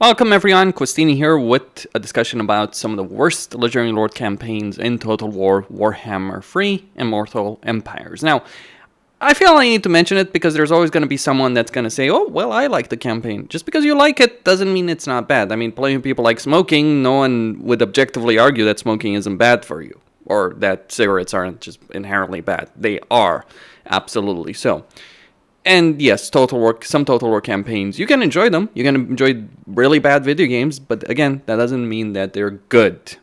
Welcome everyone, Questini here with a discussion about some of the worst Legendary Lord campaigns in Total War Warhammer 3 Immortal Empires. Now, I feel I need to mention it because there's always going to be someone that's going to say, oh, well, I like the campaign. Just because you like it doesn't mean it's not bad. I mean, plenty of people like smoking. No one would objectively argue that smoking isn't bad for you, or that cigarettes aren't just inherently bad. They are, absolutely so. And yes, some Total War campaigns, you can enjoy them. You can enjoy really bad video games, but again, that doesn't mean that they're good.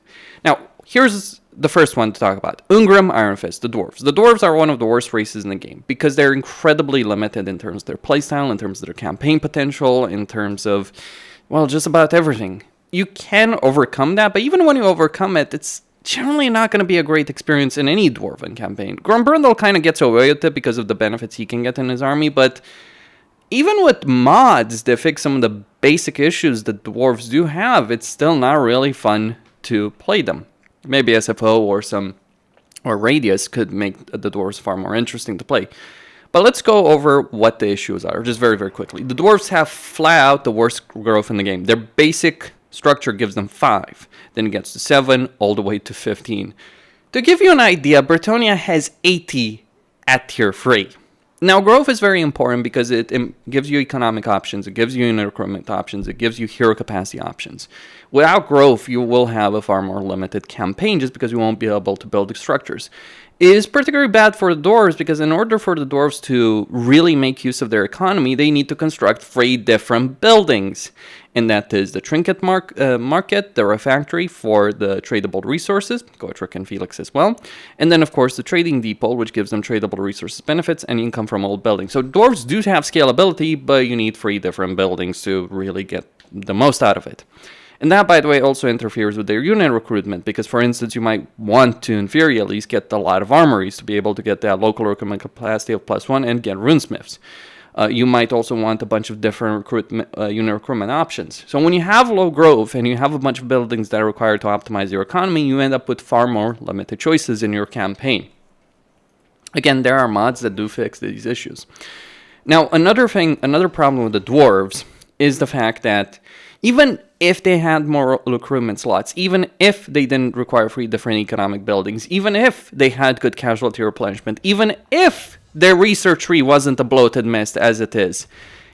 Now, here's the first one to talk about. Ungrim, Iron Fist, the Dwarves. The Dwarves are one of the worst races in the game because they're incredibly limited in terms of their playstyle, in terms of their campaign potential, in terms of, well, just about everything. You can overcome that, but even when you overcome it, it's generally not going to be a great experience in any Dwarven campaign. Grombrindal kind of gets away with it because of the benefits he can get in his army, but even with mods that fix some of the basic issues that Dwarves do have, it's still not really fun to play them. Maybe SFO or Radius could make the Dwarves far more interesting to play. But let's go over what the issues are, just very, very quickly. The Dwarves have flat out the worst growth in the game. Their basic structure gives them 5, then it gets to 7, all the way to 15. To give you an idea, Bretonnia has 80 at tier 3. Now, growth is very important because it gives you economic options, it gives you unit recruitment options, it gives you hero capacity options. Without growth, you will have a far more limited campaign just because you won't be able to build the structures. It is particularly bad for the dwarves because in order for the dwarves to really make use of their economy, they need to construct 3 different buildings. And that is the Trinket Market, the Refactory for the tradable resources, Gotrek and Felix as well. And then, of course, the Trading Depot, which gives them tradable resources benefits and income from old buildings. So dwarves do have scalability, but you need 3 different buildings to really get the most out of it. And that, by the way, also interferes with their unit recruitment, because, for instance, you might want to, in theory at least, get a lot of armories to be able to get that local recruitment capacity of +1 and get runesmiths. You might also want a bunch of different unit recruitment options. So when you have low growth and you have a bunch of buildings that are required to optimize your economy, you end up with far more limited choices in your campaign. Again, there are mods that do fix these issues. Now, another problem with the dwarves is the fact that even if they had more recruitment slots, even if they didn't require 3 different economic buildings, even if they had good casualty replenishment, even if their research tree wasn't a bloated mess as it is,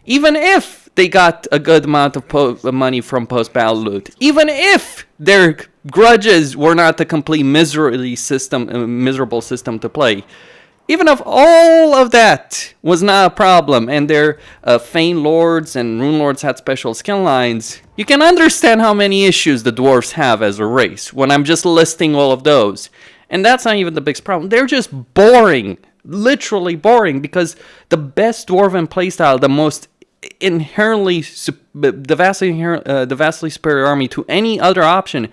even if they got a good amount of money from post-battle loot, even if their grudges were not a complete miserable system to play, even if all of that was not a problem and their Fane Lords and Rune Lords had special skill lines, you can understand how many issues the dwarves have as a race when I'm just listing all of those. And that's not even the biggest problem. They're just boring, literally boring, because the best dwarven playstyle, the most inherently, the vastly superior army to any other option,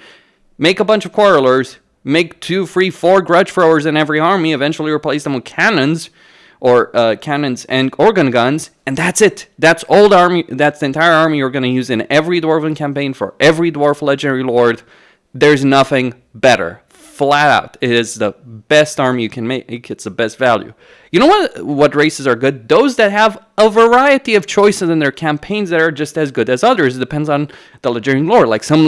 make a bunch of quarrelers, make 2, 3, 4 grudge throwers in every army, eventually replace them with cannons, or cannons and organ guns, and that's it. That's all the army. That's the entire army you're going to use in every dwarven campaign for every dwarf legendary lord. There's nothing better. Flat out, it is the best army you can make. It's the best value. You know what races are good? Those that have a variety of choices in their campaigns that are just as good as others. It depends on the legendary lord. Like some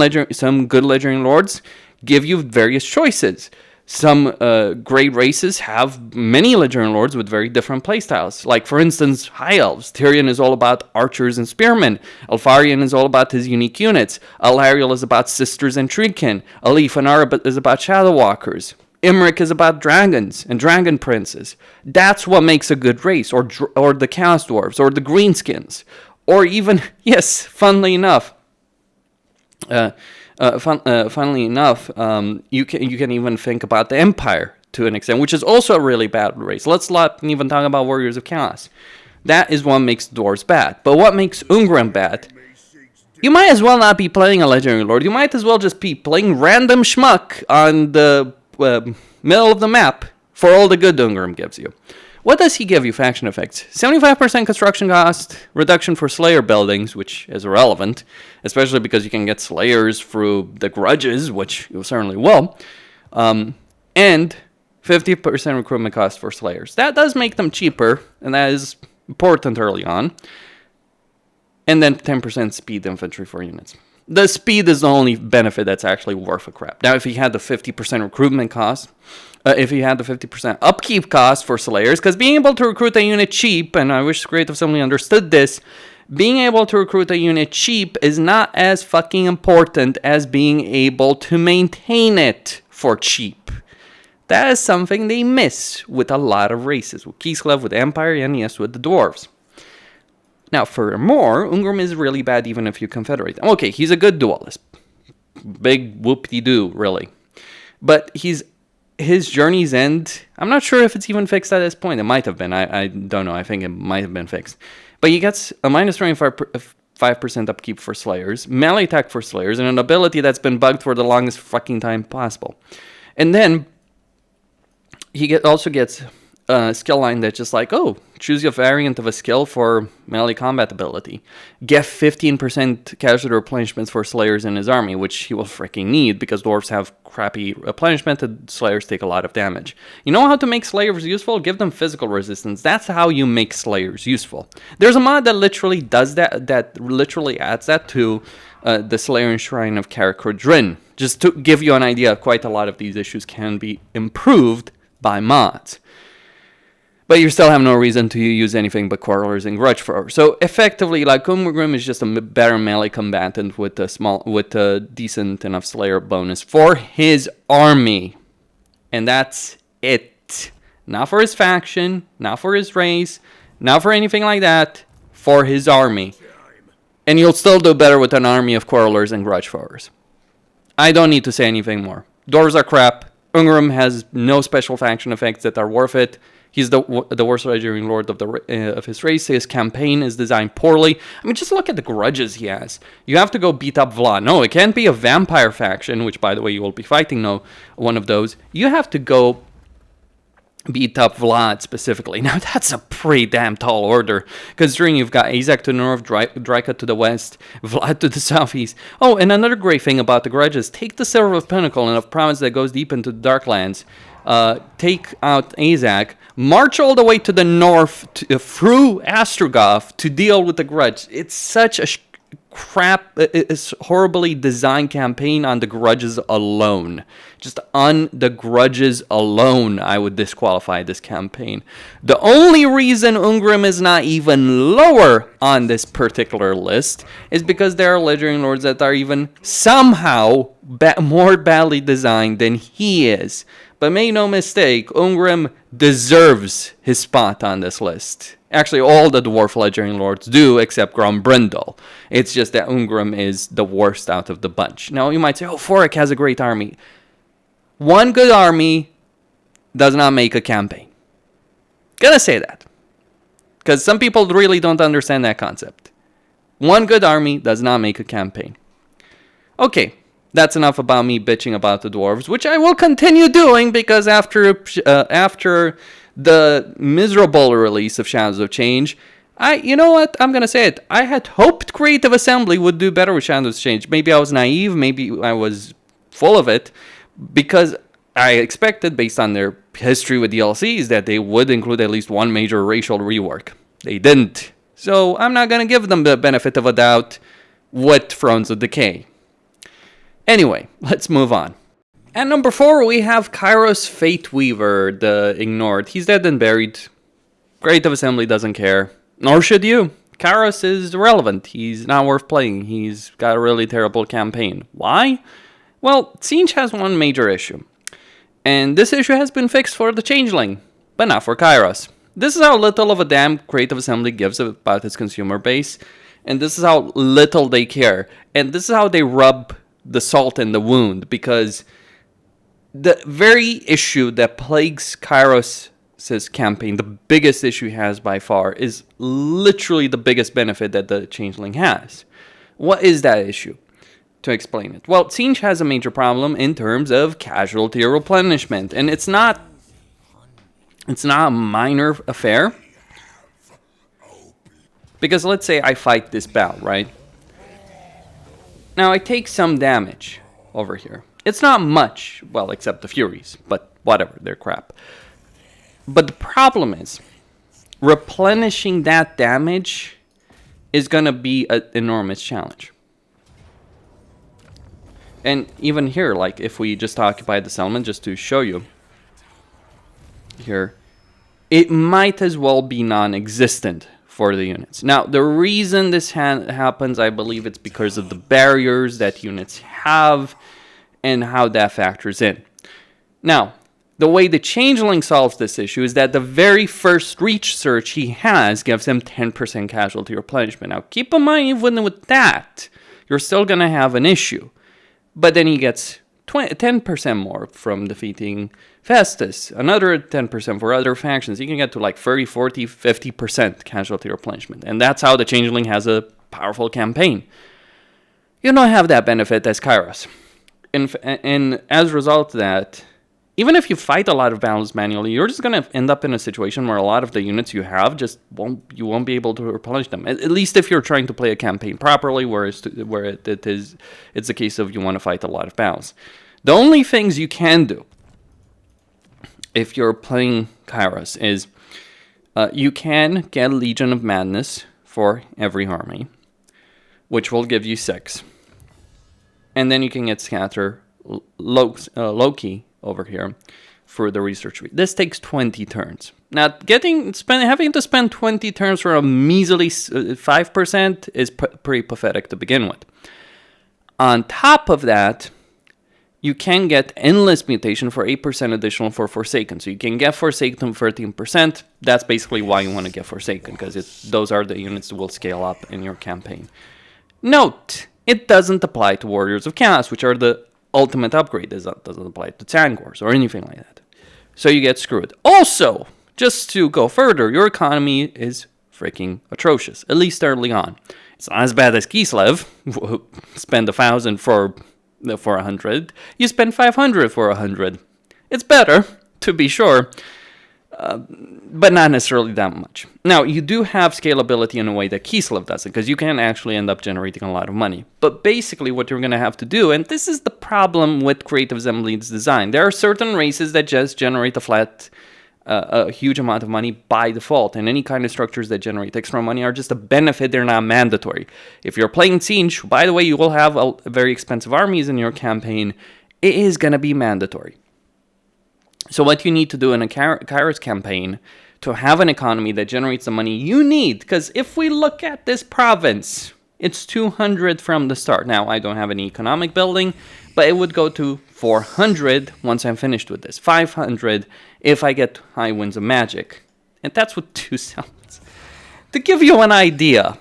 good legendary lords give you various choices. Some great races have many legendary lords with very different playstyles. Like, for instance, High Elves. Tyrion is all about archers and spearmen. Alfarian is all about his unique units. Alariel is about sisters and treekin. Alif and Arab is about shadow walkers. Imric is about dragons and dragon princes. That's what makes a good race. Or the Chaos Dwarves, or the Greenskins. Or even, yes, funnily enough, you can even think about the Empire to an extent, which is also a really bad race. Let's not even talk about Warriors of Chaos. That is what makes dwarves bad. But what makes Ungrim bad? You might as well not be playing a legendary lord. You might as well just be playing random schmuck on the middle of the map for all the good Ungrim gives you. What does he give you? Faction effects. 75% construction cost reduction for Slayer buildings, which is irrelevant, especially because you can get Slayers through the grudges, which you certainly will. And 50% recruitment cost for Slayers. That does make them cheaper, and that is important early on. And then 10% speed infantry for units. The speed is the only benefit that's actually worth a crap. Now, if he had the 50% recruitment cost, if he had the 50% upkeep cost for Slayers, because being able to recruit a unit cheap, and I wish Creative Assembly understood this, being able to recruit a unit cheap is not as fucking important as being able to maintain it for cheap. That is something they miss with a lot of races. With Kislev, with Empire, and yes, with the Dwarves. Now, furthermore, Ungrim is really bad even if you confederate them. Okay, he's a good duelist. Big whoop-de-doo, really. But his journey's end, I'm not sure if it's even fixed at this point. It might have been. I don't know. I think it might have been fixed. But he gets a minus 25% upkeep for Slayers, melee attack for Slayers, and an ability that's been bugged for the longest fucking time possible. And then he also gets a skill line that's just like, oh, choose your variant of a skill for melee combat ability. Get 15% casualty replenishments for Slayers in his army, which he will freaking need because dwarves have crappy replenishment and Slayers take a lot of damage. You know how to make Slayers useful? Give them physical resistance. That's how you make Slayers useful. There's a mod that literally does that literally adds that to the Slayer Shrine of Karakhodrin. Just to give you an idea, quite a lot of these issues can be improved by mods. But you still have no reason to use anything but Quarrelers and Grudge Throwers. So effectively, like Ungrim is just a better melee combatant with a decent enough Slayer bonus for his army, and that's it. Not for his faction, not for his race, not for anything like that. For his army, and you'll still do better with an army of Quarrelers and Grudge Throwers. I don't need to say anything more. Dwarves are crap. Ungrim has no special faction effects that are worth it. He's the worst legendary lord of his race. His campaign is designed poorly. I mean, just look at the grudges he has. You have to go beat up Vlad. No, it can't be a vampire faction, which, by the way, you will be fighting one of those. You have to go beat up Vlad specifically. Now, that's a pretty damn tall order, considering you've got Azak to the north, Draika to the west, Vlad to the southeast. Oh, and another great thing about the grudges, take the Silver of Pinnacle and a province that goes deep into the Darklands. Take out Azak, march all the way to the north through Astrogoth to deal with the grudge. It's such a it's horribly designed campaign on the grudges alone. Just on the grudges alone, I would disqualify this campaign. The only reason Ungrim is not even lower on this particular list is because there are legendary lords that are even somehow more badly designed than he is. But make no mistake, Ungrim deserves his spot on this list. Actually, all the dwarf legendary lords do, except Grombrindal. It's just that Ungrim is the worst out of the bunch. Now, you might say, oh, Forik has a great army. One good army does not make a campaign. Gonna say that. Because some people really don't understand that concept. One good army does not make a campaign. Okay. That's enough about me bitching about the dwarves, which I will continue doing because after the miserable release of Shadows of Change, you know what? I'm going to say it. I had hoped Creative Assembly would do better with Shadows of Change. Maybe I was naive. Maybe I was full of it because I expected, based on their history with DLCs, that they would include at least one major racial rework. They didn't. So I'm not going to give them the benefit of a doubt with Thrones of Decay. Anyway, let's move on. At number 4, we have Kairos Fateweaver, the ignored. He's dead and buried. Creative Assembly doesn't care. Nor should you. Kairos is irrelevant. He's not worth playing. He's got a really terrible campaign. Why? Well, Siege has one major issue. And this issue has been fixed for the Changeling, but not for Kairos. This is how little of a damn Creative Assembly gives about its consumer base. And this is how little they care. And this is how they rub the salt in the wound, because the very issue that plagues Kairos' campaign, the biggest issue he has by far, is literally the biggest benefit that the Changeling has. What is that issue? To explain it. Well, Siege has a major problem in terms of casualty replenishment, and it's not a minor affair. Because let's say I fight this battle, right? Now, I take some damage over here. It's not much, well, except the Furies, but whatever, they're crap. But the problem is, replenishing that damage is going to be an enormous challenge. And even here, like if we just occupy the settlement, just to show you here, it might as well be non-existent for the units. Now, the reason this happens, I believe it's because of the barriers that units have and how that factors in. Now, the way the Changeling solves this issue is that the very first reach search he has gives him 10% casualty replenishment. Now, keep in mind, even with that, you're still going to have an issue. But then he gets 10% more from defeating Festus, another 10% for other factions. You can get to like 30, 40, 50% casualty replenishment. And that's how the Changeling has a powerful campaign. You don't have that benefit as Kairos. And as a result of that, even if you fight a lot of battles manually, you're just going to end up in a situation where a lot of the units you have just won't be able to replenish them. At least if you're trying to play a campaign properly, where it's the case of you want to fight a lot of battles. The only things you can do if you're playing Kairos is you can get Legion of Madness for every army, which will give you 6. And then you can get Scatter Loki over here for the research tree. This takes 20 turns. Now, having to spend 20 turns for a measly 5% is pretty pathetic to begin with. On top of that, you can get Endless Mutation for 8% additional for Forsaken. So you can get Forsaken 13%. That's basically why you want to get Forsaken, because those are the units that will scale up in your campaign. Note, it doesn't apply to Warriors of Chaos, which are the ultimate upgrade. It doesn't apply to Tangors or anything like that. So you get screwed. Also, just to go further, your economy is freaking atrocious, at least early on. It's not as bad as Kislev, who spend 1,000 for 100. You spend 500 for 100. It's better, to be sure, but not necessarily that much. Now, you do have scalability in a way that Kislev doesn't, because you can actually end up generating a lot of money. But basically what you're going to have to do, and this is the problem with Creative Assembly's design, there are certain races that just generate a huge amount of money by default, and any kind of structures that generate extra money are just a benefit, they're not mandatory. If you're playing Siege, by the way, you will have very expensive armies in your campaign, it is going to be mandatory. So what you need to do in a Kairos campaign to have an economy that generates the money you need, because if we look at this province, it's 200 from the start. Now, I don't have any economic building, but it would go to 400 once I'm finished with this. 500 if I get High Winds of Magic. And that's with 2 settlements. To give you an idea,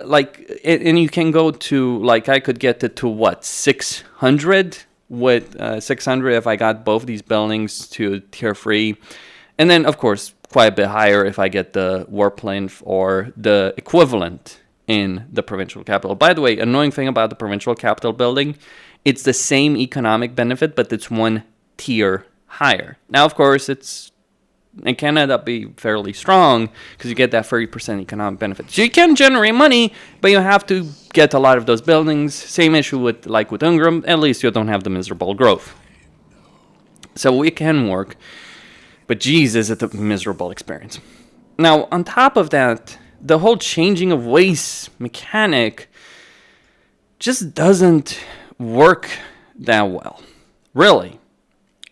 like, and you can go to, like, I could get it to what, 600? With 600 if I got both these buildings to tier 3. And then, of course, quite a bit higher if I get the warplane or the equivalent in the provincial capital. By the way, annoying thing about the provincial capital building, it's the same economic benefit, but it's 1 tier higher. Now, of course, it can end up being fairly strong because you get that 30% economic benefit. So you can generate money, but you have to get a lot of those buildings. Same issue with Ungrim. At least you don't have the miserable growth. So it can work, but geez, is it a miserable experience. Now, on top of that, the whole changing of waste mechanic just doesn't work that well. Really.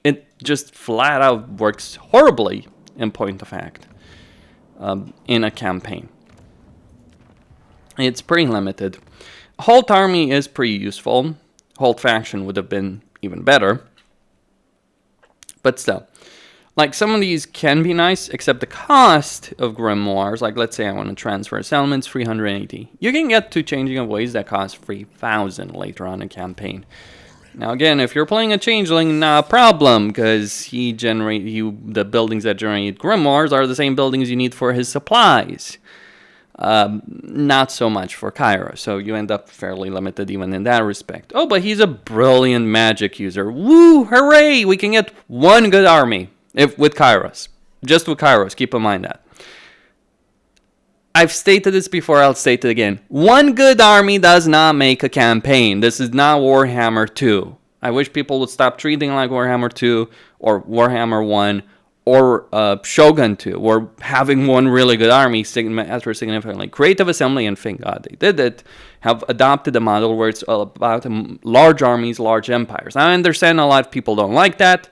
It just flat out works horribly, in point of fact, in a campaign. It's pretty limited. Halt army is pretty useful. Halt faction would have been even better. But still, like, some of these can be nice, except the cost of grimoires, like let's say I want to transfer settlements, 380. You can get to changing of ways that cost 3,000 later on in campaign. Now again, if you're playing a Changeling, not a problem, because the buildings that generate grimoires are the same buildings you need for his supplies. Not so much for Kairos, so you end up fairly limited even in that respect. Oh, but he's a brilliant magic user. Woo, hooray! We can get 1 good army with Kairos. Just with Kairos, keep in mind that. I've stated this before, I'll state it again. 1 good army does not make a campaign. This is not Warhammer 2. I wish people would stop treating like Warhammer 2 or Warhammer 1 or Shogun 2, or having one really good army after significantly. Creative Assembly and thank God they did it, have adopted a model where it's all about large armies, large empires. I understand a lot of people don't like that.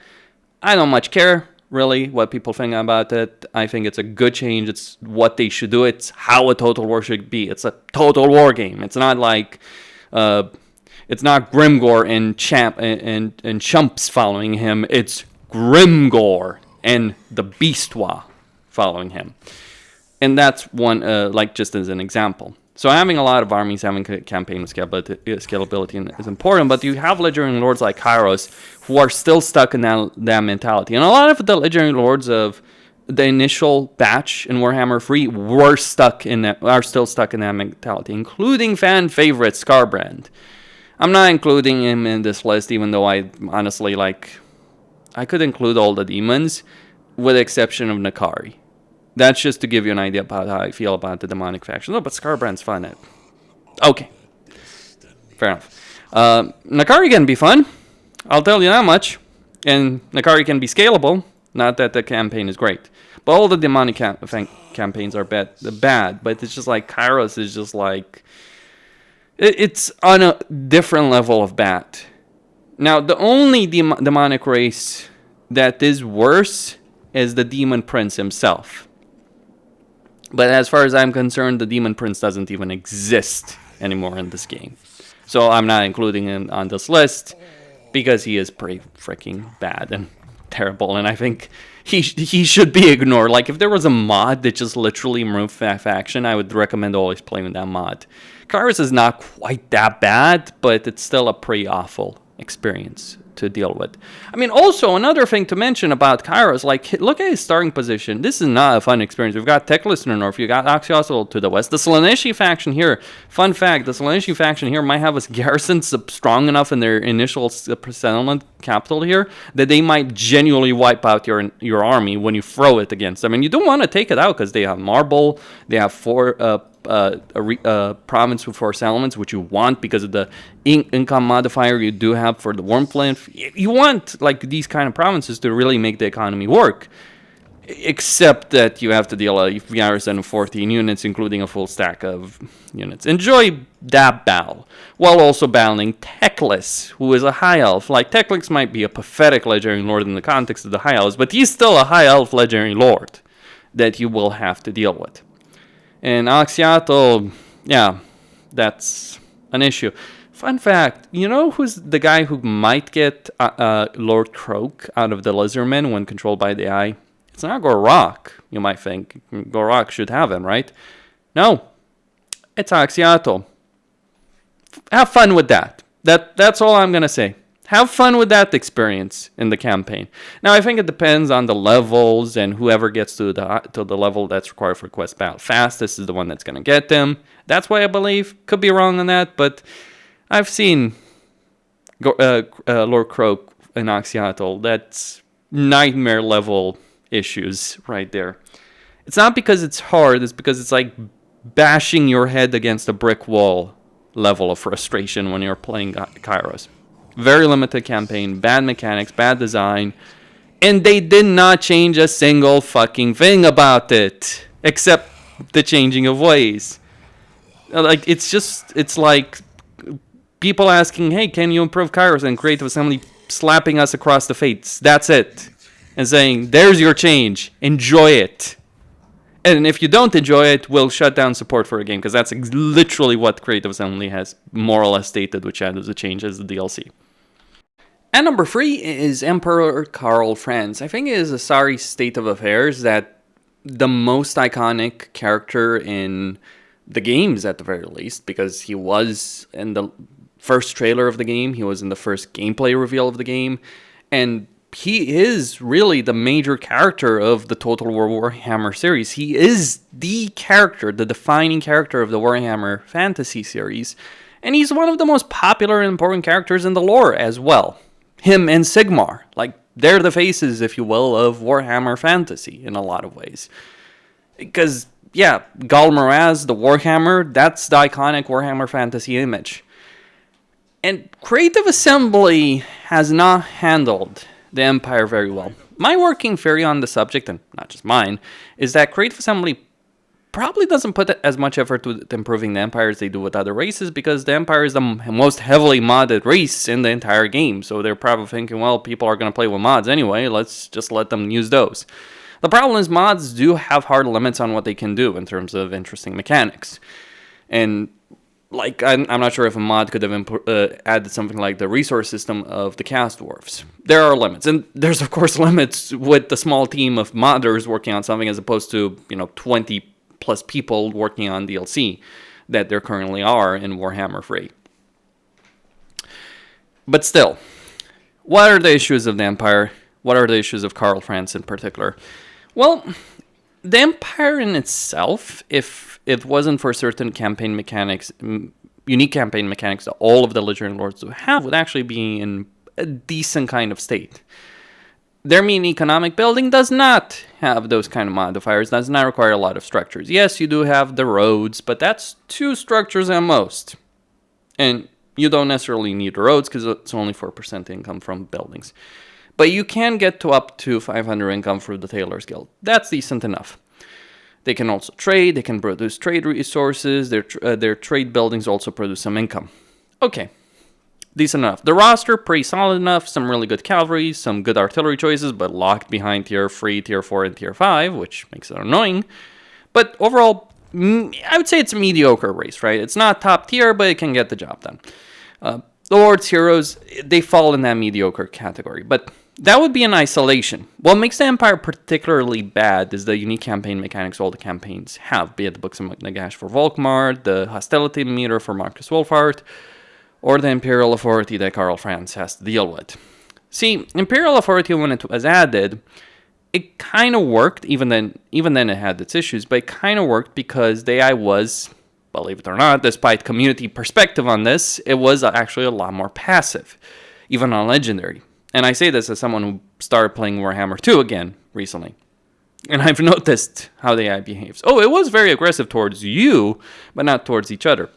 I don't much care, really, what people think about it. I think it's a good change. It's what they should do. It's how a Total War should be. It's a Total War game. It's not like... it's not Grimgor and Chumps following him. It's Grimgor and the Beastois following him. And that's one, like just as an example. So having a lot of armies, having campaign scalability is important, but you have Legendary Lords like Kairos who are still stuck in that mentality. And a lot of the Legendary Lords of the initial batch in Warhammer 3 are still stuck in that mentality, including fan favorite Skarbrand. I'm not including him in this list, even though I honestly I could include all the demons, with the exception of Nakari. That's just to give you an idea about how I feel about the demonic faction. No, but Skarbrand's fun. Okay. Fair enough. Nakari can be fun. I'll tell you that much. And Nakari can be scalable. Not that the campaign is great. But all the demonic campaigns are bad. But it's just like Kairos is just like... It's on a different level of bad. Now, the only demonic race that is worse is the Demon Prince himself. But as far as I'm concerned, the Demon Prince doesn't even exist anymore in this game. So I'm not including him on this list because he is pretty freaking bad and terrible. And I think he should be ignored. Like, if there was a mod that just literally removed that faction, I would recommend always playing that mod. Kairos is not quite that bad, but it's still a pretty awful experience to deal with. I mean, also, another thing to mention about Kairos, like, look at his starting position. This is not a fun experience. We've got Teclis in the north, you've got Axiosel to the west. The Slaaneshi faction here, fun fact, the Slaaneshi faction here might have a garrison strong enough in their initial settlement capital here that they might genuinely wipe out your army when you throw it against them. And you don't want to take it out because they have marble, they have a province with 4 settlements, which you want because of the income modifier you do have for the Warmth. You want like these kind of provinces to really make the economy work, except that you have to deal with garrison of 14 units, including a full stack of units. Enjoy that battle, while also battling Teclis, who is a high elf. Like, Teclis might be a pathetic legendary lord in the context of the high elves, but he's still a high elf legendary lord that you will have to deal with. And Axiato, yeah, that's an issue. Fun fact, you know who's the guy who might get Lord Croak out of the Lizardmen when controlled by the AI? It's not Gorok, you might think. Gorok should have him, right? No, it's Axiato. Have fun with that. That's all I'm going to say. Have fun with that experience in the campaign. Now, I think it depends on the levels, and whoever gets to the level that's required for quest battle fastest is the one that's going to get them. That's why I believe. Could be wrong on that, but I've seen Lord Croak and Axiatl. That's nightmare level issues right there. It's not because it's hard. It's because it's like bashing your head against a brick wall level of frustration when you're playing Kairos. Very limited campaign, bad mechanics, bad design, and they did not change a single fucking thing about it, except the changing of ways. Like, it's like people asking, hey, can you improve Kairos, and Creative Assembly slapping us across the face. That's it. And saying, there's your change, enjoy it. And if you don't enjoy it, we'll shut down support for a game, because that's literally what Creative Assembly has more or less stated, which added the change as the DLC. And number 3 is Emperor Karl Franz. I think it is a sorry state of affairs that the most iconic character in the games, at the very least, because he was in the first trailer of the game, he was in the first gameplay reveal of the game, and he is really the major character of the Total War Warhammer series. He is the character, the defining character of the Warhammer Fantasy series, and he's one of the most popular and important characters in the lore as well. Him and Sigmar, like, they're the faces, if you will, of Warhammer Fantasy in a lot of ways. Because, yeah, Galmaraz, the Warhammer, that's the iconic Warhammer Fantasy image. And Creative Assembly has not handled the Empire very well. My working theory on the subject, and not just mine, is that Creative Assembly probably doesn't put as much effort to improving the Empire as they do with other races, because the Empire is the most heavily modded race in the entire game. So they're probably thinking, well, people are going to play with mods anyway, let's just let them use those. The problem is mods do have hard limits on what they can do in terms of interesting mechanics. And like, I'm not sure if a mod could have added something like the resource system of the Chaos Dwarfs. There are limits, and there's of course limits with the small team of modders working on something as opposed to 20 plus people working on DLC that there currently are in Warhammer 3. But still, what are the issues of the Empire? What are the issues of Karl Franz in particular? Well, the Empire in itself, if it wasn't for certain campaign mechanics, unique campaign mechanics that all of the Legendary Lords would actually be in a decent kind of state. Their mean economic building does not have those kind of modifiers, does not require a lot of structures. Yes, you do have the roads, but that's 2 structures at most. And you don't necessarily need the roads because it's only 4% income from buildings. But you can get to up to 500 income through the Tailor's Guild. That's decent enough. They can also trade, they can produce trade resources, their trade buildings also produce some income. Okay. Decent enough. The roster, pretty solid enough. Some really good cavalry, some good artillery choices, but locked behind tier 3, tier 4, and tier 5, which makes it annoying. But overall, I would say it's a mediocre race, right? It's not top tier, but it can get the job done. The Lord's Heroes, they fall in that mediocre category, but that would be in isolation. What makes the Empire particularly bad is the unique campaign mechanics all the campaigns have, be it the Books of Nagash for Volkmar, the Hostility Meter for Marcus Wolfhard, or the Imperial Authority that Karl Franz has to deal with. See, Imperial Authority, when it was added, it kind of worked, even then it had its issues, but it kind of worked because the AI was, believe it or not, despite community perspective on this, it was actually a lot more passive, even on Legendary. And I say this as someone who started playing Warhammer 2 again recently. And I've noticed how the AI behaves. Oh, it was very aggressive towards you, but not towards each other.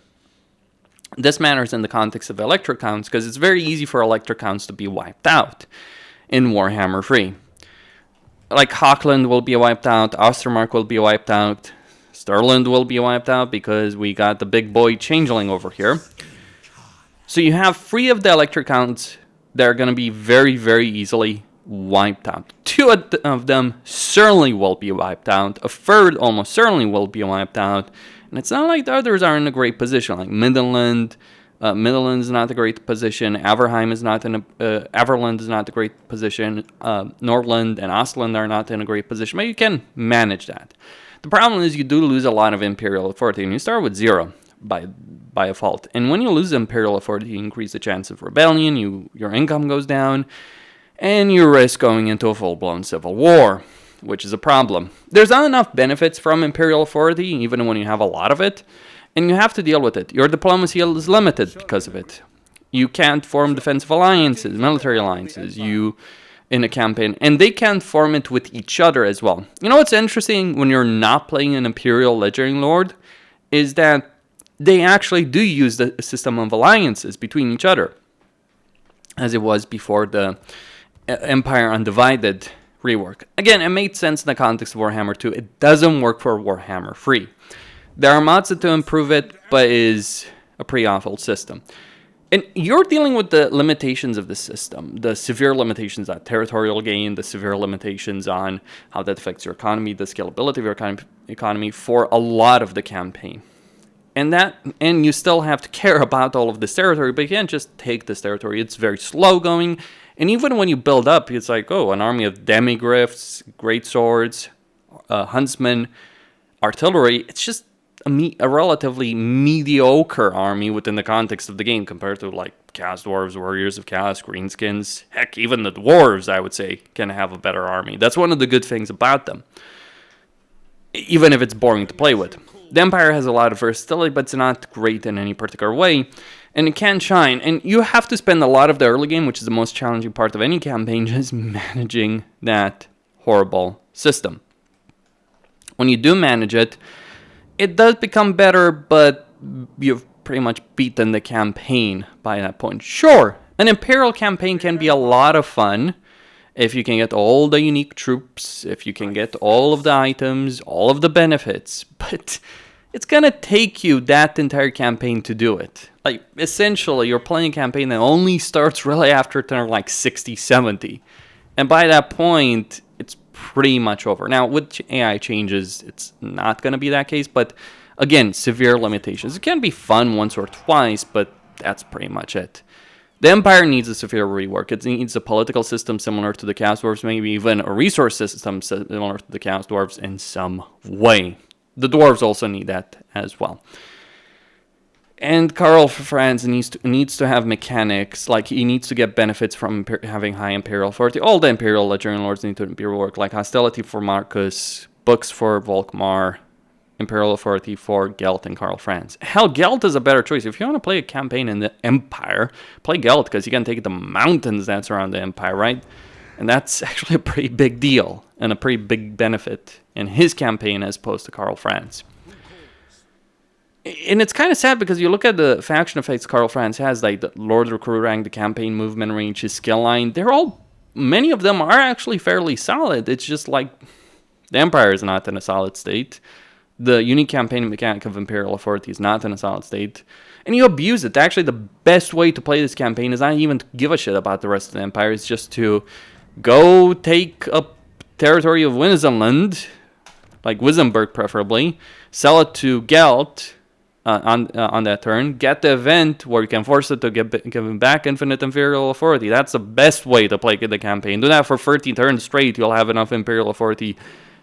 This matters in the context of electric counts because it's very easy for electric counts to be wiped out in Warhammer 3. Like Hochland will be wiped out, Ostermark will be wiped out, Stirland will be wiped out because we got the big boy changeling over here. So you have 3 of the electric counts that are going to be very, very easily wiped out. 2 of them certainly will be wiped out. A third almost certainly will be wiped out. And it's not like the others are in a great position, like Midland. Midland is not a great position. Averheim is not in a... Averland is not a great position. Nordland and Ostland are not in a great position. But you can manage that. The problem is you do lose a lot of Imperial Authority. And you start with 0 by default. And when you lose Imperial Authority, you increase the chance of rebellion. Your income goes down. And you risk going into a full-blown civil war, which is a problem. There's not enough benefits from Imperial Authority, even when you have a lot of it, and you have to deal with it. Your diplomacy is limited because of it. You can't form defensive alliances, military alliances, in a campaign, and they can't form it with each other as well. You know what's interesting when you're not playing an Imperial Legendary Lord is that they actually do use the system of alliances between each other, as it was before the Empire Undivided rework. Again, it made sense in the context of Warhammer 2. It doesn't work for Warhammer 3. There are mods to improve it, but it is a pretty awful system. And you're dealing with the limitations of the system, the severe limitations on territorial gain, the severe limitations on how that affects your economy, the scalability of your economy for a lot of the campaign. And you still have to care about all of this territory, but you can't just take this territory. It's very slow going. And even when you build up, it's like, oh, an army of demigryphs, great swords, huntsmen, artillery. It's just a relatively mediocre army within the context of the game compared to like Chaos Dwarves, Warriors of Chaos, Greenskins. Heck, even the Dwarves, I would say, can have a better army. That's one of the good things about them, even if it's boring to play with. The Empire has a lot of versatility, but it's not great in any particular way. And it can shine. And you have to spend a lot of the early game, which is the most challenging part of any campaign, just managing that horrible system. When you do manage it, it does become better, but you've pretty much beaten the campaign by that point. Sure, an Imperial campaign can be a lot of fun if you can get all the unique troops, if you can get all of the items, all of the benefits, but it's gonna take you that entire campaign to do it. Like, essentially, you're playing a campaign that only starts really after turn like 60, 70. And by that point, it's pretty much over. Now, with AI changes, it's not gonna be that case, but again, severe limitations. It can be fun once or twice, but that's pretty much it. The Empire needs a severe rework. It needs a political system similar to the Chaos Dwarves, maybe even a resource system similar to the Chaos Dwarves in some way. The Dwarves also need that as well. And Karl Franz needs to have mechanics, like he needs to get benefits from having high Imperial authority. All the Imperial Legendary Lords need to be reworked, like Hostility for Marcus, Books for Volkmar, Imperial authority for Gelt and Karl Franz. Hell, Gelt is a better choice. If you want to play a campaign in the Empire, play Gelt, because you can take the mountains that surround the Empire, right? And that's actually a pretty big deal and a pretty big benefit in his campaign as opposed to Karl Franz. And it's kind of sad because you look at the faction effects Karl Franz has, like the Lord Recruit rank, the campaign movement range, his skill line. Many of them are actually fairly solid. It's just like the Empire is not in a solid state. The unique campaign mechanic of Imperial Authority is not in a solid state. And you abuse it. Actually, the best way to play this campaign is not even to give a shit about the rest of the Empire. It's just to go take up territory of Wizenland, like Wizenburg preferably, sell it to Gelt on that turn, get the event where you can force it to give him back infinite Imperial Authority. That's the best way to play the campaign. Do that for 30 turns straight. You'll have enough Imperial Authority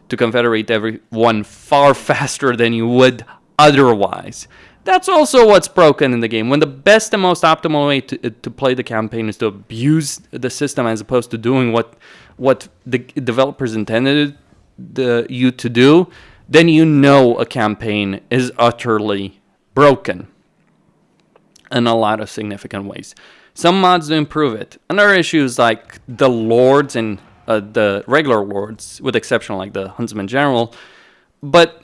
to confederate everyone far faster than you would otherwise. That's also what's broken in the game. When the best and most optimal way to play the campaign is to abuse the system as opposed to doing what the developers intended you to do, then you know a campaign is utterly broken in a lot of significant ways. Some mods do improve it. Another issue is like the lords and the regular lords, with exception like the Huntsman General. But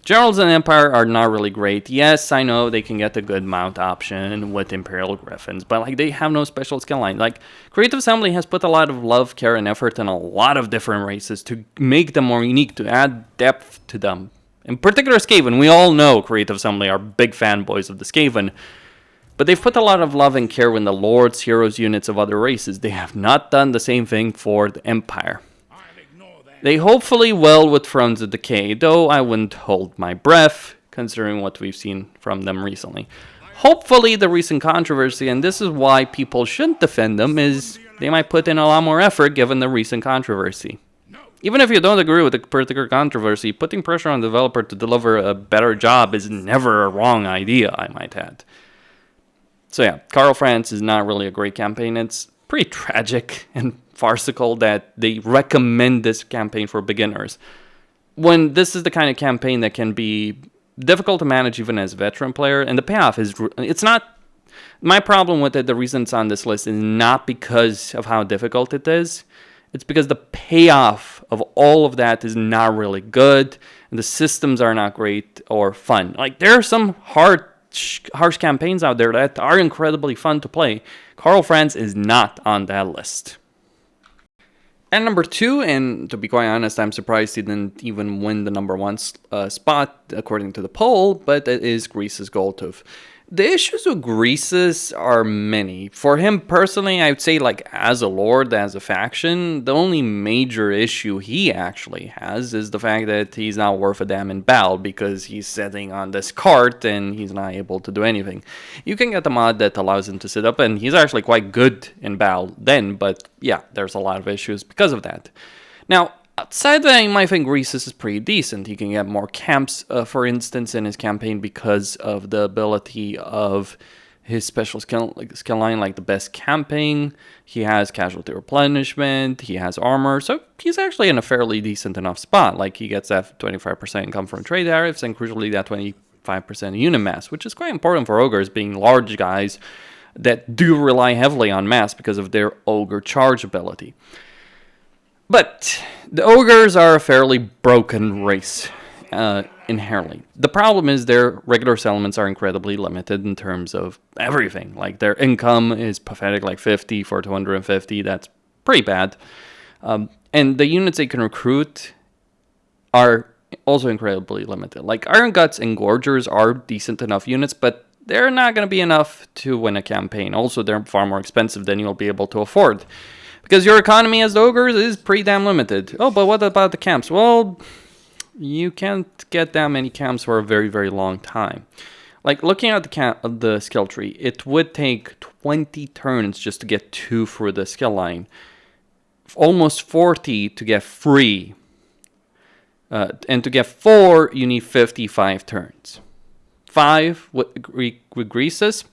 generals in Empire are not really great. Yes, I know they can get a good mount option with Imperial Griffins, but like they have no special skill line. Like Creative Assembly has put a lot of love, care, and effort in a lot of different races to make them more unique, to add depth to them. In particular, Skaven. We all know Creative Assembly are big fanboys of the Skaven. But they've put a lot of love and care in the Lords, Heroes units of other races. They have not done the same thing for the Empire. They hopefully will with Thrones of Decay, though I wouldn't hold my breath, considering what we've seen from them recently. Hopefully the recent controversy, and this is why people shouldn't defend them, is they might put in a lot more effort given the recent controversy. Even if you don't agree with the particular controversy, putting pressure on the developer to deliver a better job is never a wrong idea, I might add. So yeah, Karl Franz is not really a great campaign. It's pretty tragic and farcical that they recommend this campaign for beginners, when this is the kind of campaign that can be difficult to manage even as a veteran player. And the payoff is, it's not, my problem with it, the reason it's on this list is not because of how difficult it is. It's because the payoff of all of that is not really good, and the systems are not great or fun. Like, there are some harsh campaigns out there that are incredibly fun to play. Karl Franz is not on that list. And number 2, and to be quite honest, I'm surprised he didn't even win the number 1 spot according to the poll, but it is Greasus Goldtooth. The issues with Greasus are many. For him personally, I would say, like, as a lord, as a faction, the only major issue he actually has is the fact that he's not worth a damn in battle because he's sitting on this cart and he's not able to do anything. You can get a mod that allows him to sit up, and he's actually quite good in battle then, but yeah, there's a lot of issues because of that. Now, outside that, you might think Greasus is pretty decent. He can get more camps, for instance, in his campaign because of the ability of his special skill line, like the best camping. He has casualty replenishment. He has armor. So he's actually in a fairly decent enough spot. Like, he gets that 25% income from trade tariffs and crucially that 25% unit mass, which is quite important for ogres, being large guys that do rely heavily on mass because of their ogre charge ability. But the ogres are a fairly broken race, inherently. The problem is their regular settlements are incredibly limited in terms of everything. Like, their income is pathetic, like 50 for 250. That's pretty bad. And the units they can recruit are also incredibly limited. Like, Iron Guts and Gorgers are decent enough units, but they're not going to be enough to win a campaign. Also, they're far more expensive than you'll be able to afford, because your economy as the Ogres is pretty damn limited. Oh, but what about the camps? Well, you can't get that many camps for a very, very long time. Like, looking at the skill tree, it would take 20 turns just to get 2 through the skill line. Almost 40 to get 3. And to get 4, you need 55 turns. 5 with Greasus,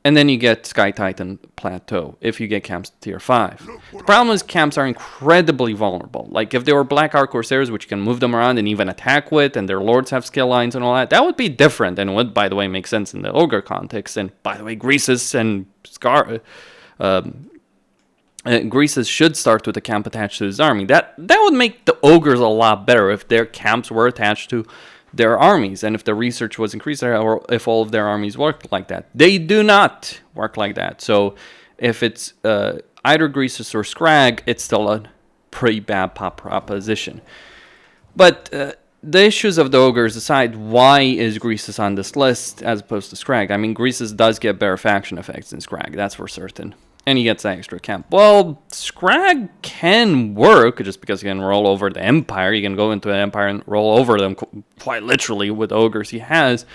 and then you get Sky Titan Plateau if you get camps to tier 5. The problem is camps are incredibly vulnerable. Like, if they were Black Ark Corsairs, which you can move them around and even attack with, and their lords have skill lines and all that, that would be different, and would, by the way, make sense in the Ogre context. And, by the way, Greasus and Greasus should start with a camp attached to his army. That would make the Ogres a lot better if their camps were attached to their armies, and if the research was increased, or if all of their armies worked like that. They do not work like that. So if it's either Greasus or Scrag, it's still a pretty bad proposition. But the issues of the Ogres aside, why is Greasus on this list as opposed to Scrag? I mean, Greasus does get better faction effects than Scrag, that's for certain. And he gets that extra camp. Well, Scrag can work just because he can roll over the Empire. You can go into an Empire and roll over them quite literally with Ogres he has.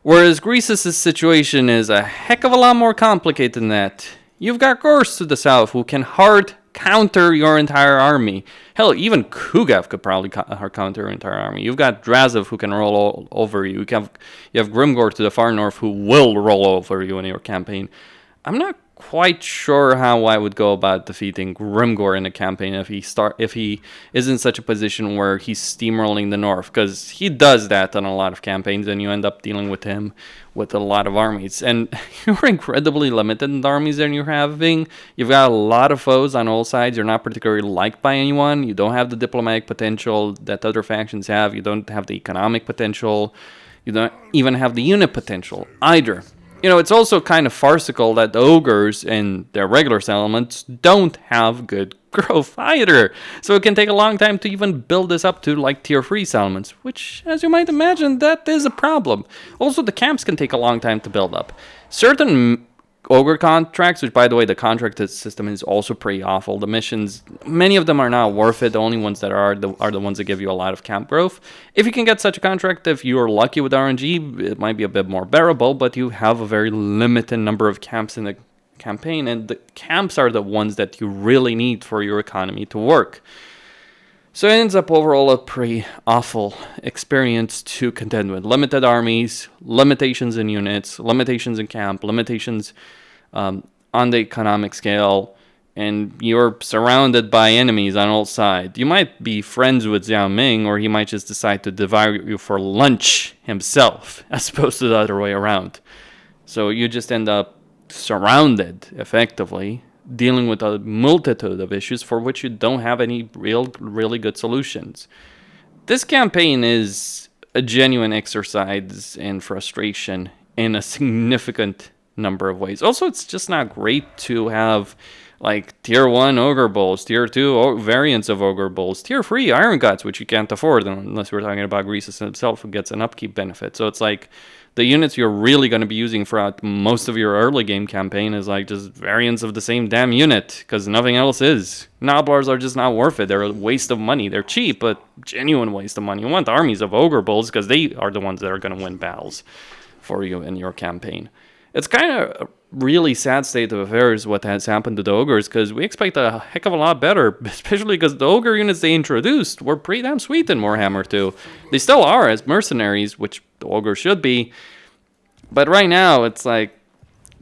Whereas Greasus' situation is a heck of a lot more complicated than that. You've got Gorse to the south who can hard counter your entire army. Hell, even Kugav could probably hard counter your entire army. You've got Drazov who can roll over you. You have Grimgor to the far north who will roll over you in your campaign. I'm not quite sure how I would go about defeating Grimgor in a campaign if he is in such a position where he's steamrolling the north, because he does that on a lot of campaigns, and you end up dealing with him with a lot of armies, and you're incredibly limited in the armies that you're having. You've got a lot of foes on all sides. You're not particularly liked by anyone. You don't have the diplomatic potential that other factions have. You don't have the economic potential. You don't even have the unit potential either. You know, it's also kind of farcical that the Ogres and their regular settlements don't have good growth either. So it can take a long time to even build this up to like tier 3 settlements, which, as you might imagine, that is a problem. Also, the camps can take a long time to build up. Certain Ogre contracts, which, by the way, the contract system is also pretty awful. The missions, many of them are not worth it. The only ones that are the ones that give you a lot of camp growth. If you can get such a contract, if you're lucky with RNG, it might be a bit more bearable, but you have a very limited number of camps in the campaign, and the camps are the ones that you really need for your economy to work. So it ends up overall a pretty awful experience to contend with. Limited armies, limitations in units, limitations in camp, limitations on the economic scale, and you're surrounded by enemies on all sides. You might be friends with Xiao Ming, or he might just decide to devour you for lunch himself, as opposed to the other way around. So you just end up surrounded, effectively, dealing with a multitude of issues for which you don't have any really good solutions. This campaign is a genuine exercise in frustration in a significant number of ways. Also, it's just not great to have like tier 1 Ogre Bulls, tier 2 variants of Ogre Bulls, tier 3 Iron Guts, which you can't afford unless we're talking about Greasus himself, who gets an upkeep benefit. So it's like the units you're really going to be using throughout most of your early game campaign is like just variants of the same damn unit, because nothing else is. Noblars are just not worth it. They're a waste of money. They're cheap, but genuine waste of money. You want armies of Ogre Bulls because they are the ones that are going to win battles for you in your campaign. It's kind of a really sad state of affairs what has happened to the Ogres, because we expect a heck of a lot better, especially because the Ogre units they introduced were pretty damn sweet in Warhammer 2. They still are as mercenaries, which the Ogre should be, but right now it's like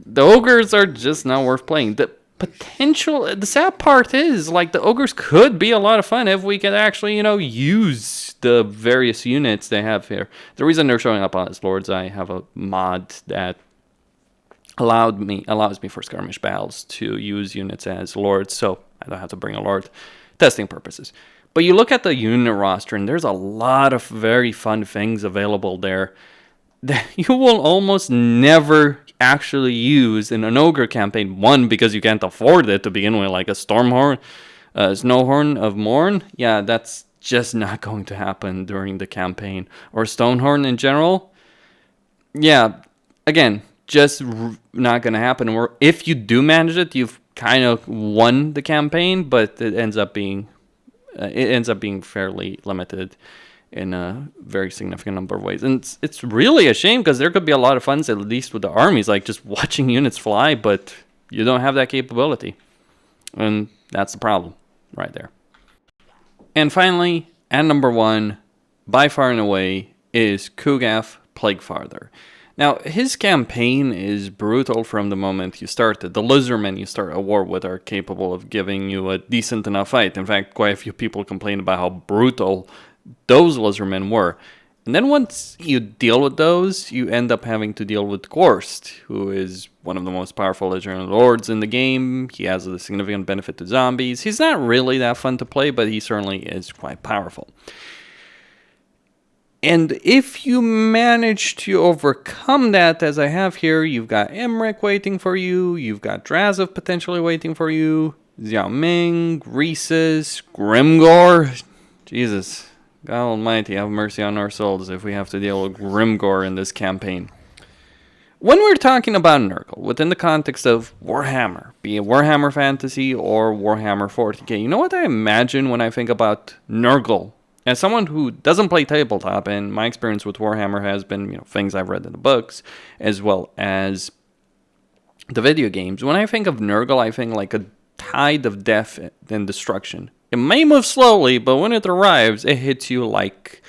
the Ogres are just not worth playing. The potential, the sad part is like the Ogres could be a lot of fun if we could actually, use the various units they have here. The reason they're showing up as lords, I have a mod that allows me for skirmish battles to use units as lords, so I don't have to bring a lord testing purposes. But you look at the unit roster, and there's a lot of very fun things available there that you will almost never actually use in an ogre campaign. One, because you can't afford it to begin with, like a Stormhorn, Snowhorn of Morn. Yeah, that's just not going to happen during the campaign. Or Stonehorn in general. Yeah, again, just not going to happen. Or if you do manage it, you've kind of won the campaign, but it ends up being fairly limited in a very significant number of ways. And it's really a shame, because there could be a lot of fun, at least with the armies, like just watching units fly, but you don't have that capability. And that's the problem right there. And finally, at number 1, by far and away, is Kugaf Plaguefather. Now, his campaign is brutal from the moment you start it. The lizardmen you start a war with are capable of giving you a decent enough fight. In fact, quite a few people complain about how brutal those lizardmen were. And then once you deal with those, you end up having to deal with Gorst, who is one of the most powerful lizard lords in the game. He has a significant benefit to zombies. He's not really that fun to play, but he certainly is quite powerful. And if you manage to overcome that, as I have here, you've got Emmerich waiting for you, you've got Drazov potentially waiting for you, Xiao Ming, Greasus, Grimgor. Jesus, God Almighty, have mercy on our souls if we have to deal with Grimgor in this campaign. When we're talking about Nurgle, within the context of Warhammer, be it Warhammer Fantasy or Warhammer 40k, you know what I imagine when I think about Nurgle? As someone who doesn't play tabletop, and my experience with Warhammer has been, things I've read in the books, as well as the video games. When I think of Nurgle, I think like a tide of death and destruction. It may move slowly, but when it arrives, it hits you like,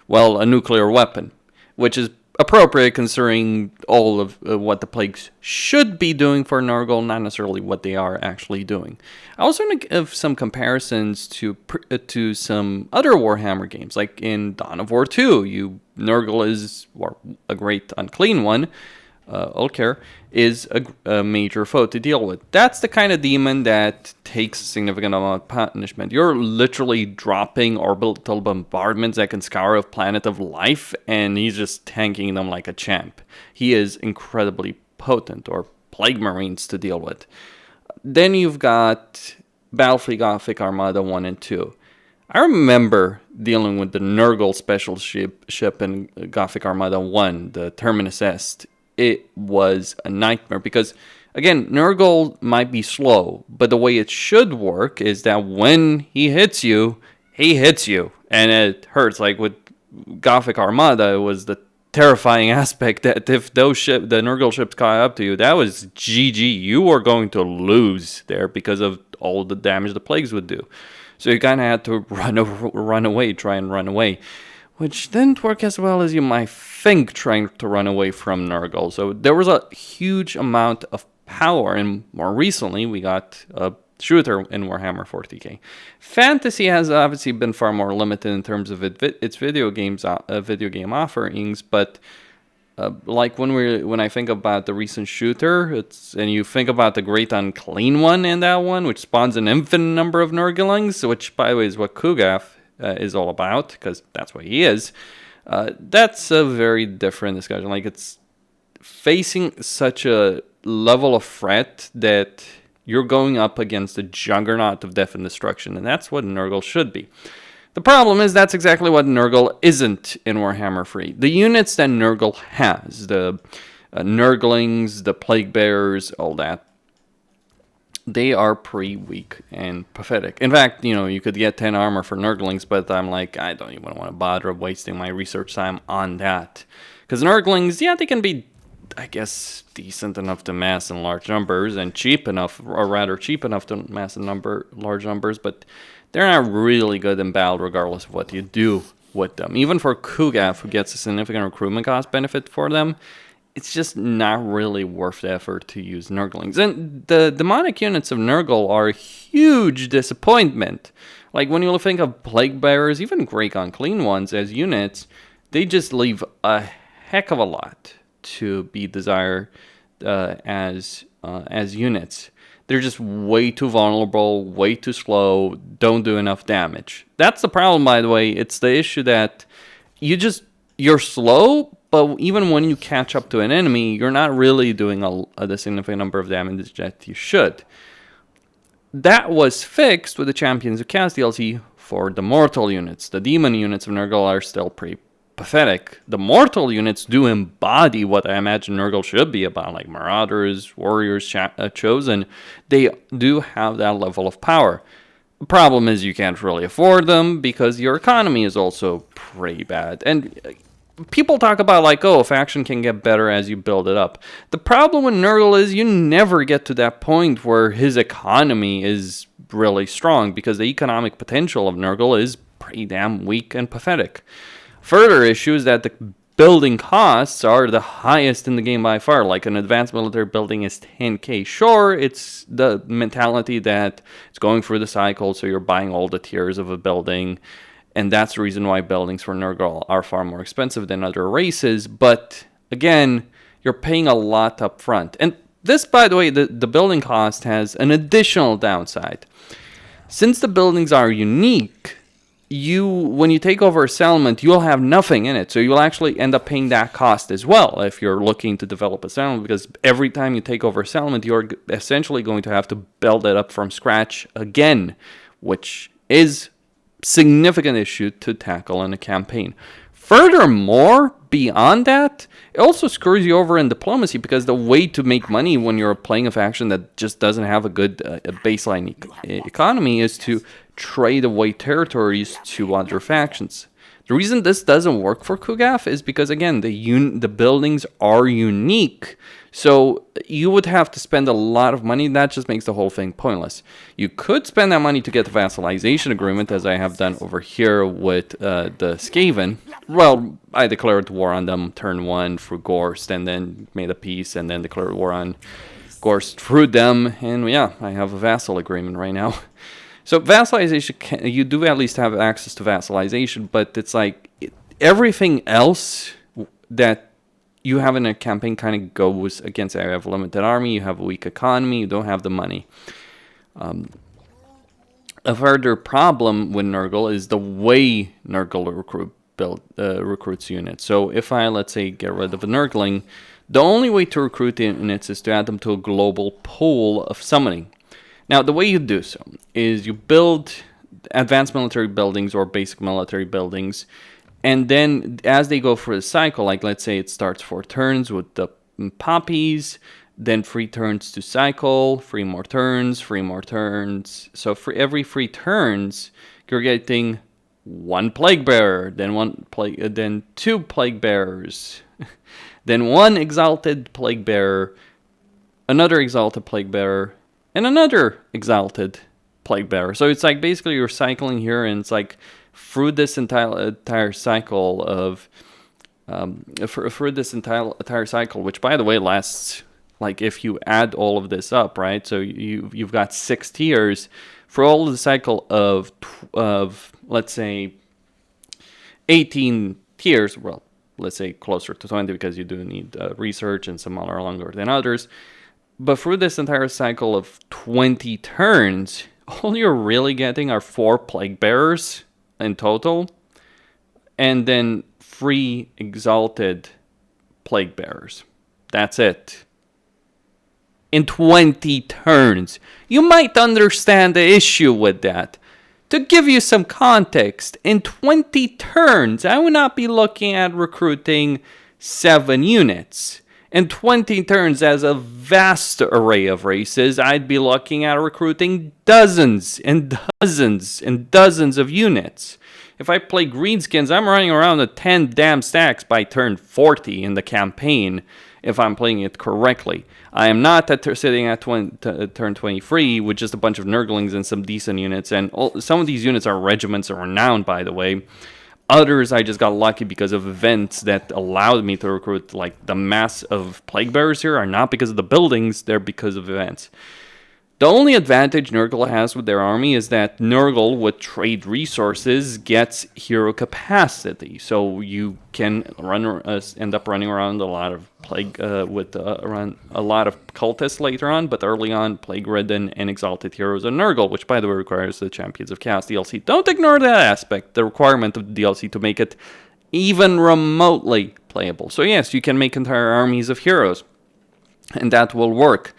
well, a nuclear weapon, which is appropriate considering all of what the plagues should be doing for Nurgle, not necessarily what they are actually doing. I also want to give some comparisons to some other Warhammer games, like in Dawn of War 2. Nurgle is, or a great unclean one, Ulker, is a major foe to deal with. That's the kind of demon that takes a significant amount of punishment. You're literally dropping orbital bombardments that can scour a planet of life, and he's just tanking them like a champ. He is incredibly potent, or Plague Marines to deal with. Then you've got Battlefleet Gothic Armada 1 and 2. I remember dealing with the Nurgle special ship in Gothic Armada 1, the Terminus Est. It was a nightmare because, again, Nurgle might be slow, but the way it should work is that when he hits you, and it hurts. Like with Gothic Armada, it was the terrifying aspect that if the Nurgle ships caught up to you, that was GG. You were going to lose there because of all the damage the plagues would do. So you kind of had to try and run away. Which didn't work as well as you might think trying to run away from Nurgle. So there was a huge amount of power, and more recently we got a shooter in Warhammer 40k. Fantasy has obviously been far more limited in terms of its video game offerings, but like when I think about the recent shooter, and you think about the Great Unclean One in that one, which spawns an infinite number of Nurglings, which by the way is what Kugaf is all about, because that's what he is. That's a very different discussion. Like, it's facing such a level of threat that you're going up against a juggernaut of death and destruction, and that's what Nurgle should be. The problem is that's exactly what Nurgle isn't in Warhammer 3. The units that Nurgle has, the Nurglings, the Plague Bearers, all that, they are pretty weak and pathetic. In fact, you could get 10 armor for Nurglings, but I'm like, I don't even want to bother wasting my research time on that. Because Nurglings, yeah, they can be, I guess, decent enough to mass in large numbers, and cheap enough, or rather cheap enough to mass in large numbers, but they're not really good in battle regardless of what you do with them. Even for Kugaf, who gets a significant recruitment cost benefit for them, it's just not really worth the effort to use Nurglings. And the demonic units of Nurgle are a huge disappointment. Like, when you think of Plague Bearers, even Great Unclean Ones as units, they just leave a heck of a lot to be desired as units. They're just way too vulnerable, way too slow, don't do enough damage. That's the problem, by the way. It's the issue that you're slow, but even when you catch up to an enemy, you're not really doing the significant number of damage that you should. That was fixed with the Champions of Chaos DLC for the mortal units. The demon units of Nurgle are still pretty pathetic. The mortal units do embody what I imagine Nurgle should be about, like Marauders, Warriors, Chosen. They do have that level of power. The problem is you can't really afford them because your economy is also pretty bad. And people talk about like, oh, faction can get better as you build it up. The problem with Nurgle is you never get to that point where his economy is really strong because the economic potential of Nurgle is pretty damn weak and pathetic. Further issue is that the building costs are the highest in the game by far. Like an advanced military building is 10k. Sure, it's the mentality that it's going through the cycle, so you're buying all the tiers of a building. And that's the reason why buildings for Nurgle are far more expensive than other races. But again, you're paying a lot up front. And this, by the way, the building cost has an additional downside. Since the buildings are unique, when you take over a settlement, you'll have nothing in it. So you'll actually end up paying that cost as well if you're looking to develop a settlement. Because every time you take over a settlement, you're essentially going to have to build it up from scratch again, which is significant issue to tackle in a campaign. Furthermore, beyond that, it also screws you over in diplomacy because the way to make money when you're playing a faction that just doesn't have a good baseline economy is to trade away territories to other factions. The reason this doesn't work for Kugaf is because, again, the buildings are unique. So you would have to spend a lot of money. That just makes the whole thing pointless. You could spend that money to get the vassalization agreement, as I have done over here with the Skaven. Well, I declared war on them turn 1 through Gorst, and then made a peace, and then declared war on Gorst through them. And yeah, I have a vassal agreement right now. So vassalization, you do at least have access to vassalization, but it's like everything else that you have in a campaign kind of goes against it. You have a limited army, you have a weak economy, you don't have the money. A further problem with Nurgle is the way Nurgle recruits units. So if I, let's say, get rid of a Nurgling, the only way to recruit units is to add them to a global pool of summoning. Now, the way you do so is you build advanced military buildings or basic military buildings, and then as they go through the cycle, like let's say it starts 4 turns with the poppies, then 3 turns to cycle, 3 more turns, 3 more turns. So for every 3 turns, you're getting 1 plague bearer, then 2 plague bearers, then 1 exalted plague bearer, another exalted plague bearer, and another exalted plague bearer. So it's like basically you're cycling here, and it's like through this entire cycle of through this entire cycle, which by the way lasts, like if you add all of this up, right? So you've got 6 tiers for all of the cycle of let's say 18 tiers. Well, let's say closer to 20 because you do need research and some are longer than others. But through this entire cycle of 20 turns, all you're really getting are 4 plague bearers in total, and then 3 exalted plague bearers. That's it. In 20 turns. You might understand the issue with that. To give you some context, in 20 turns, I would not be looking at recruiting 7 units. In 20 turns, as a vast array of races, I'd be looking at recruiting dozens and dozens and dozens of units. If I play Greenskins, I'm running around at 10 damn stacks by turn 40 in the campaign, if I'm playing it correctly. I am not sitting at turn 23 with just a bunch of Nurglings and some decent units, and some of these units are regiments of renown, by the way. Others, I just got lucky because of events that allowed me to recruit. Like the mass of plague bearers here are not because of the buildings, they're because of events. The only advantage Nurgle has with their army is that Nurgle, with trade resources, gets hero capacity. So you can end up running around a lot of plague around a lot of cultists later on, but early on, plague-ridden and exalted heroes of Nurgle, which by the way requires the Champions of Chaos DLC. Don't ignore that aspect, the requirement of the DLC to make it even remotely playable. So yes, you can make entire armies of heroes, and that will work.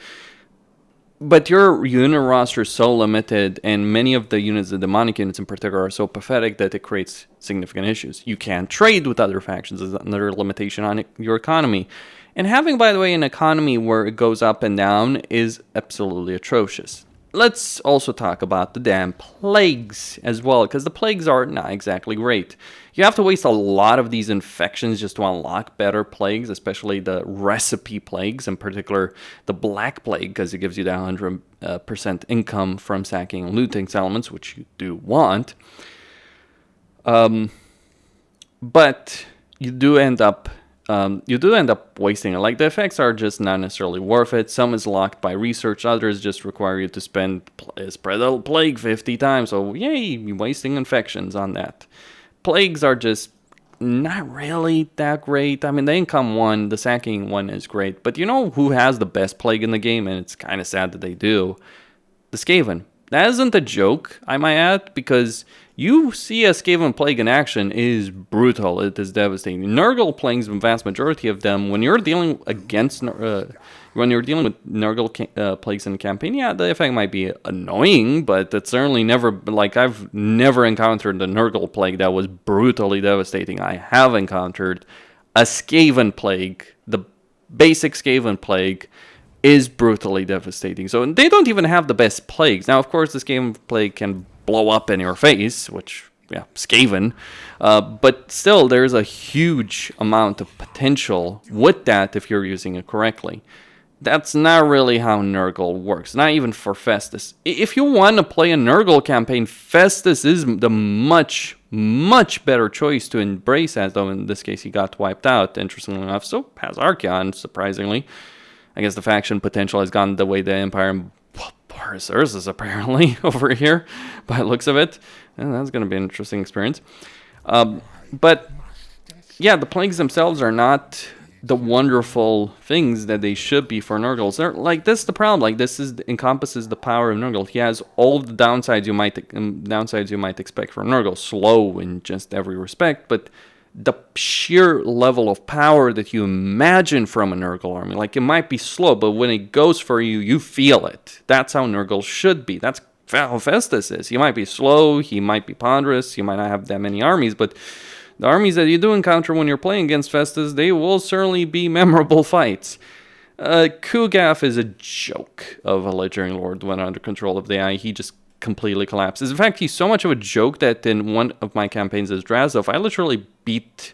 But your unit roster is so limited, and many of the units, the demonic units in particular, are so pathetic that it creates significant issues. You can't trade with other factions is another limitation on your economy. And having, by the way, an economy where it goes up and down is absolutely atrocious. Let's also talk about the damn plagues as well, because the plagues are not exactly great. You have to waste a lot of these infections just to unlock better plagues, especially the recipe plagues, in particular the black plague, because it gives you that 100% income from sacking and looting settlements, which you do want. But you do end up wasting it. Like, the effects are just not necessarily worth it. Some is locked by research, others just require you to spread a plague 50 times. So yay, you're wasting infections on that. Plagues are just not really that great. I mean, the income one, the sacking one is great. But you know who has the best plague in the game? And it's kind of sad that they do. The Skaven. That isn't a joke, I might add, because you see a Skaven plague in action is brutal. It is devastating. Nurgle plagues, the vast majority of them, when you're dealing against, when you're dealing with Nurgle plagues in a campaign, yeah, the effect might be annoying, but it's certainly never, like, I've never encountered a Nurgle plague that was brutally devastating. I have encountered a Skaven plague, the basic Skaven plague, is brutally devastating. So they don't even have the best plagues. Now, of course, this Skaven plague can blow up in your face, which, yeah, Skaven. But still, there's a huge amount of potential with that if you're using it correctly. That's not really how Nurgle works, not even for Festus. If you want to play a Nurgle campaign, Festus is the much better choice to embrace, as though in this case he got wiped out, interestingly enough. So has Archaon, surprisingly. I guess the faction potential has gone the way the Empire bars Ursus, apparently, over here, by the looks of it. And that's going to be an interesting experience. But, yeah, the plagues themselves are not the wonderful things that they should be for Nurgles. They're, like, this is the problem. Like, this encompasses the power of Nurgle. He has all the downsides you might expect from Nurgle. Slow in just every respect, but the sheer level of power that you imagine from a Nurgle army. Like, it might be slow, but when it goes for you, you feel it. That's how Nurgle should be. That's how Festus is. He might be slow, he might be ponderous, he might not have that many armies, but the armies that you do encounter when you're playing against Festus, they will certainly be memorable fights. Kugaf is a joke of a Legendary Lord when under control of the AI. He just completely collapses. In fact, he's so much of a joke that in one of my campaigns as Drazov, I literally beat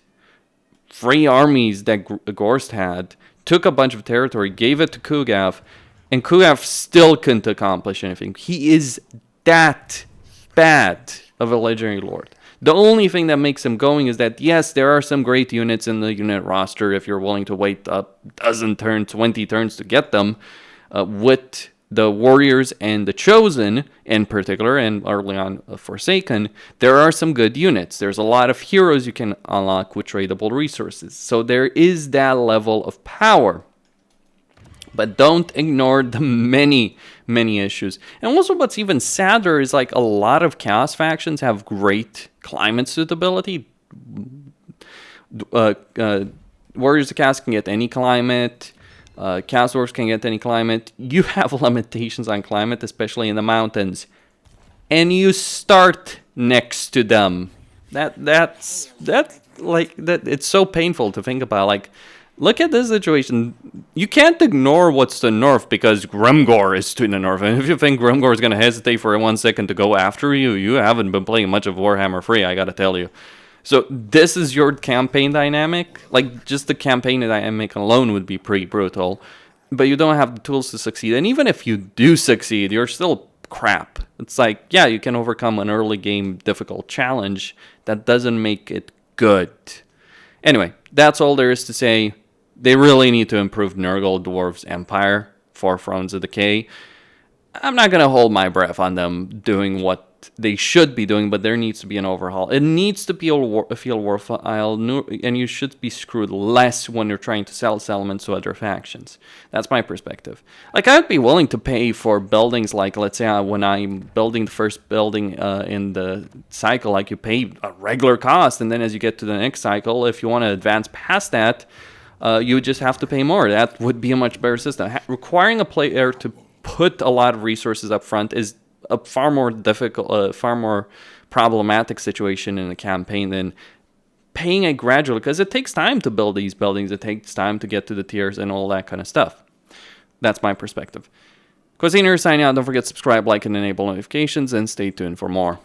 3 armies that Gorst had, took a bunch of territory, gave it to Kugaf, and Kugaf still couldn't accomplish anything. He is that bad of a Legendary Lord. The only thing that makes him going is that, yes, there are some great units in the unit roster if you're willing to wait a dozen turns, 20 turns to get them, with the Warriors and the Chosen in particular, and early on Forsaken, there are some good units. There's a lot of heroes you can unlock with tradable resources. So there is that level of power. But don't ignore the many issues. And also what's even sadder is, like, a lot of Chaos factions have great climate suitability. Warriors of Chaos can get any climate. Chaos Dwarves can get any climate. You have limitations on climate, especially in the mountains, and you start next to them. That's like that. It's so painful to think about. Like, look at this situation. You can't ignore what's to the north because Grimgor is to the north. And if you think Grimgor is going to hesitate for 1 second to go after you, you haven't been playing much of Warhammer 3, I gotta tell you. So this is your campaign dynamic. Like, just the campaign dynamic alone would be pretty brutal. But you don't have the tools to succeed. And even if you do succeed, you're still crap. It's like, yeah, you can overcome an early game difficult challenge. That doesn't make it good. Anyway, that's all there is to say. They really need to improve Nurgle Dwarves Empire for Thrones of Decay. I'm not going to hold my breath on them doing what what they should be doing, but there needs to be an overhaul. It needs to be a field war file, and you should be screwed less when you're trying to sell settlements to other factions. That's my perspective. Like, I'd be willing to pay for buildings like, let's say, when I'm building the first building in the cycle, like you pay a regular cost, and then as you get to the next cycle, if you want to advance past that, you would just have to pay more. That would be a much better system. Requiring a player to put a lot of resources up front is a far more difficult, far more problematic situation in a campaign than paying it gradually, because it takes time to build these buildings. It takes time to get to the tiers and all that kind of stuff. That's my perspective. Cuisiner signing out. Don't forget to subscribe, like, and enable notifications, and stay tuned for more.